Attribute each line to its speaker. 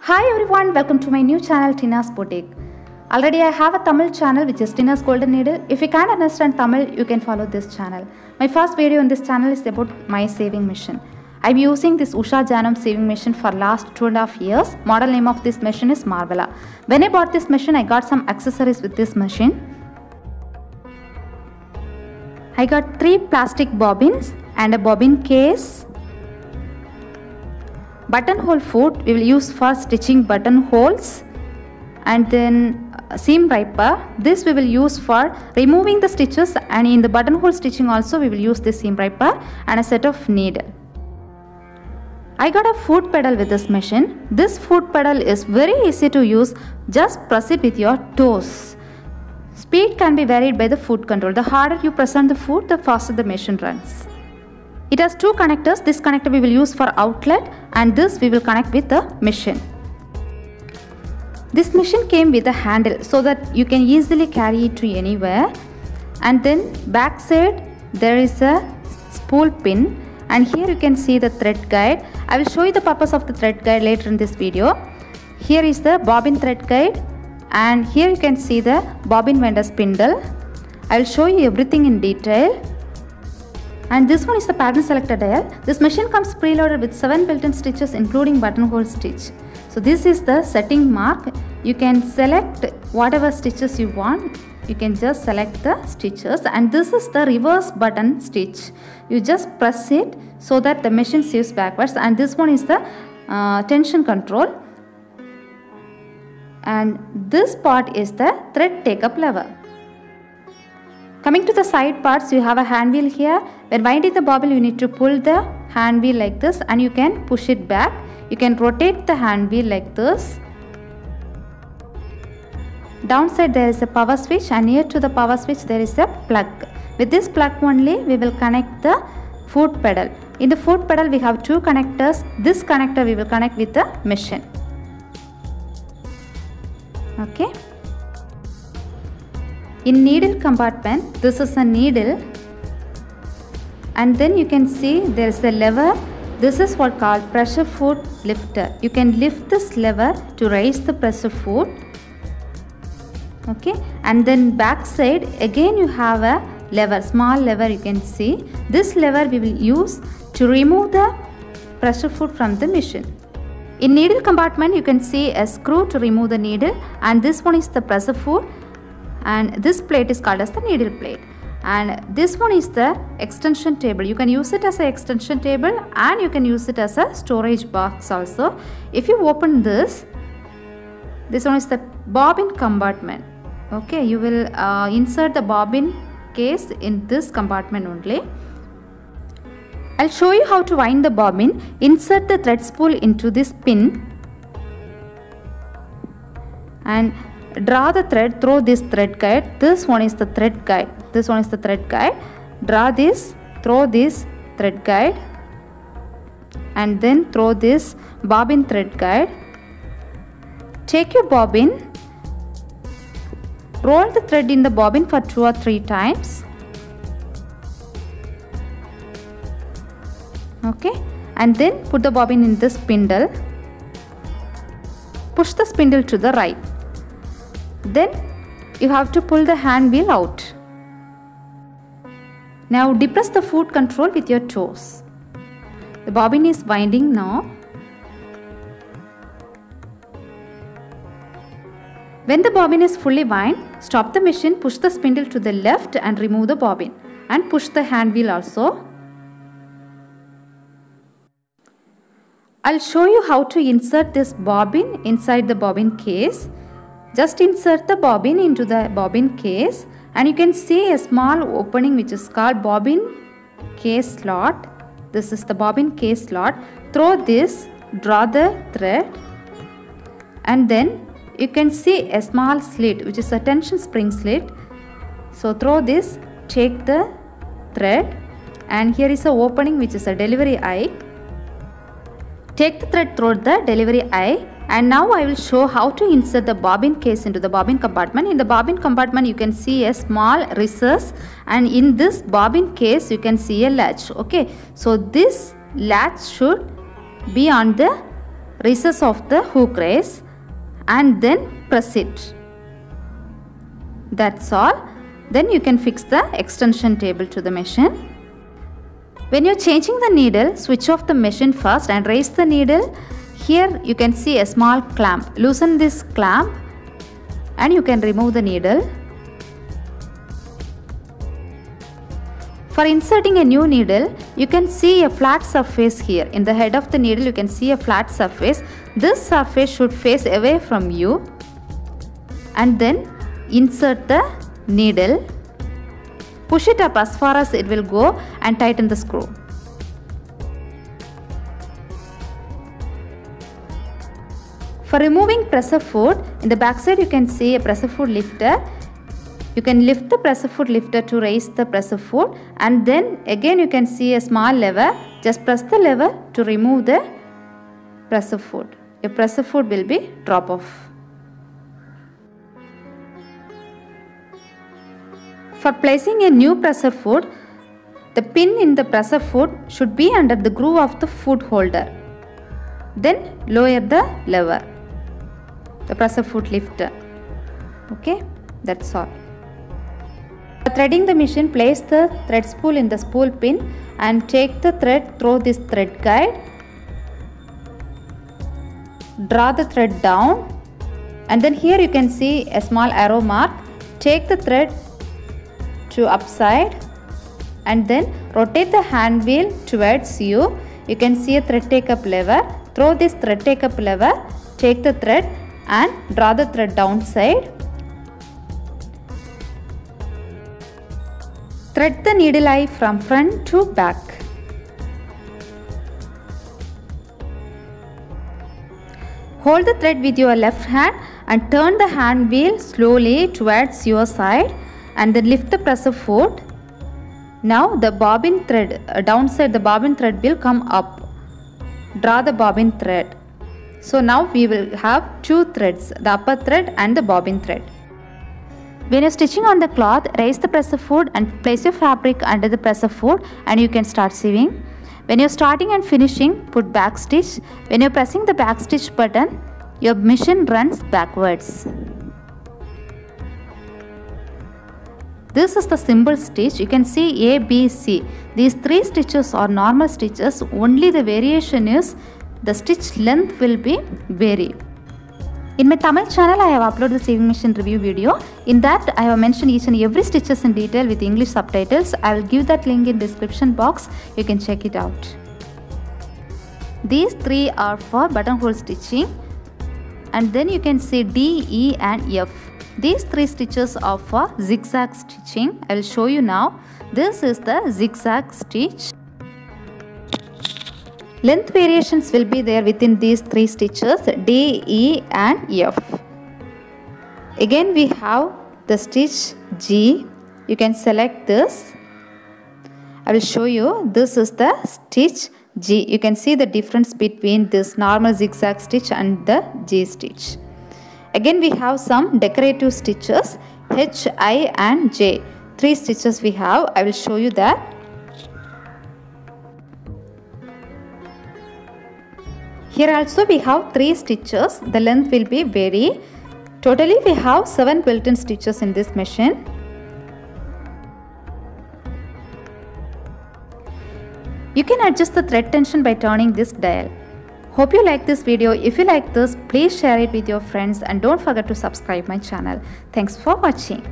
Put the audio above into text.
Speaker 1: Hi everyone, welcome to my new channel Tina's Boutique. Already I have a Tamil channel which is Tina's Golden Needle. If you can't understand Tamil, you can follow this channel. My first video on this channel is about my sewing machine. I'm using this Usha Janam sewing machine for last 2.5 years. Model name of this machine is Marvella. When I bought this machine, I got some accessories with this machine. I got 3 plastic bobbins and a bobbin case. Buttonhole foot we will use for stitching buttonholes, and then seam ripper. This we will use for removing the stitches, and in the buttonhole stitching also we will use this seam ripper, and a set of needle. I got a foot pedal with this machine. This foot pedal is very easy to use. Just press it with your toes. Speed can be varied by the foot control. The harder you press on the foot, the faster the machine runs. It has 2 connectors. This connector we will use for outlet, and this we will connect with the machine. This machine came with a handle so that you can easily carry it to anywhere. And then back side there is a spool pin, and here you can see the thread guide. I will show you the purpose of the thread guide later in this video. Here is the bobbin thread guide, and here you can see the bobbin vendor spindle. I will show you everything in detail. And this one is the pattern selector dial. This machine comes preloaded with 7 built-in stitches including buttonhole stitch. So this is the setting mark. You can select whatever stitches you want. You can just select the stitches, and this is the reverse button stitch. You just press it so that the machine sews backwards, and this one is the tension control, and this part is the thread take-up lever. Coming to the side parts, you have a hand wheel here. When winding the bobbin, you need to pull the hand wheel like this, and you can push it back. You can rotate the hand wheel like this. Downside there is a power switch, and near to the power switch there is a plug. With this plug only we will connect the foot pedal. In the foot pedal we have 2 connectors. This connector we will connect with the machine. Okay. In needle compartment, this is a needle, and then you can see there is a lever. This is what called pressure foot lifter. You can lift this lever to raise the pressure foot. Okay, and then back side again you have a lever, small lever you can see. This lever we will use to remove the pressure foot from the machine. In needle compartment you can see a screw to remove the needle, and this one is the pressure foot, and this plate is called as the needle plate, and this one is the extension table. You can use it as an extension table, and you can use it as a storage box also. If you open this one is the bobbin compartment. Okay, you will insert the bobbin case in this compartment only. I'll show you how to wind the bobbin. Insert the thread spool into this pin and draw the thread through this thread guide. This one is the thread guide. This one is the thread guide. Draw this through this thread guide, and then throw this bobbin thread guide. Take your bobbin, roll the thread in the bobbin for 2 or 3 times. Okay, and then put the bobbin in the spindle. Push the spindle to the right. Then you have to pull the hand wheel out. Now depress the foot control with your toes. The bobbin is winding now. When the bobbin is fully wound, stop the machine, push the spindle to the left and remove the bobbin, and push the hand wheel also. I'll show you how to insert this bobbin inside the bobbin case. Just insert the bobbin into the bobbin case, and you can see a small opening which is called bobbin case slot. This is the bobbin case slot. Through this, draw the thread, and then you can see a small slit which is a tension spring slit. So through this, take the thread, and here is a opening which is a delivery eye. Take the thread through the delivery eye, and now I will show how to insert the bobbin case into the bobbin compartment. In the bobbin compartment you can see a small recess, and in this bobbin case you can see a latch. Okay, so this latch should be on the recess of the hook race and then press it. That's all. Then you can fix the extension table to the machine. When you're changing the needle, switch off the machine first and raise the needle. Here you can see a small clamp. Loosen this clamp and you can remove the needle. For inserting a new needle, you can see a flat surface here. In the head of the needle, you can see a flat surface. This surface should face away from you. And then insert the needle. Push it up as far as it will go and tighten the screw. For removing pressure foot, in the back side you can see a pressure foot lifter. You can lift the pressure foot lifter to raise the pressure foot, and then again you can see a small lever. Just press the lever to remove the pressure foot. Your pressure foot will be drop off. For placing a new pressure foot, the pin in the pressure foot should be under the groove of the foot holder. Then lower the lever, the pressure foot lifter. Okay, that's all. For threading the machine, place the thread spool in the spool pin and take the thread through this thread guide. Draw the thread down, and then here you can see a small arrow mark. Take the thread to upside and then rotate the hand wheel towards you. You can see a thread take up lever. Throw this thread take up lever, take the thread and draw the thread downside. Thread the needle eye from front to back. Hold the thread with your left hand and turn the hand wheel slowly towards your side and then lift the pressure foot. Now the bobbin thread, downside the bobbin thread will come up. Draw the bobbin thread. So now we will have two threads, the upper thread and the bobbin thread. When you're stitching on the cloth, raise the pressure foot and place your fabric under the pressure foot and you can start sewing. When you're starting and finishing, put back stitch. When you're pressing the back stitch button, your machine runs backwards. This is the symbol stitch. You can see A, B, C. These three stitches are normal stitches. Only the variation is the stitch length will be vary. In my Tamil channel, I have uploaded the sewing machine review video. In that, I have mentioned each and every stitches in detail with English subtitles. I will give that link in description box. You can check it out. These three are for buttonhole stitching. And then you can see D, E and F. These three stitches are for zigzag stitching. I will show you now. This is the zigzag stitch. Length variations will be there within these three stitches D, E and F. Again we have the stitch G. You can select this. I will show you. This is the stitch G. You can see the difference between this normal zigzag stitch and the G stitch. Again we have some decorative stitches H, I and J. Three stitches we have. I will show you that. Here also we have three stitches. The length will be vary. Totally we have 7 built-in stitches in this machine. You can adjust the thread tension by turning this dial. Hope you like this video. If you like this, please share it with your friends and don't forget to subscribe my channel. Thanks for watching.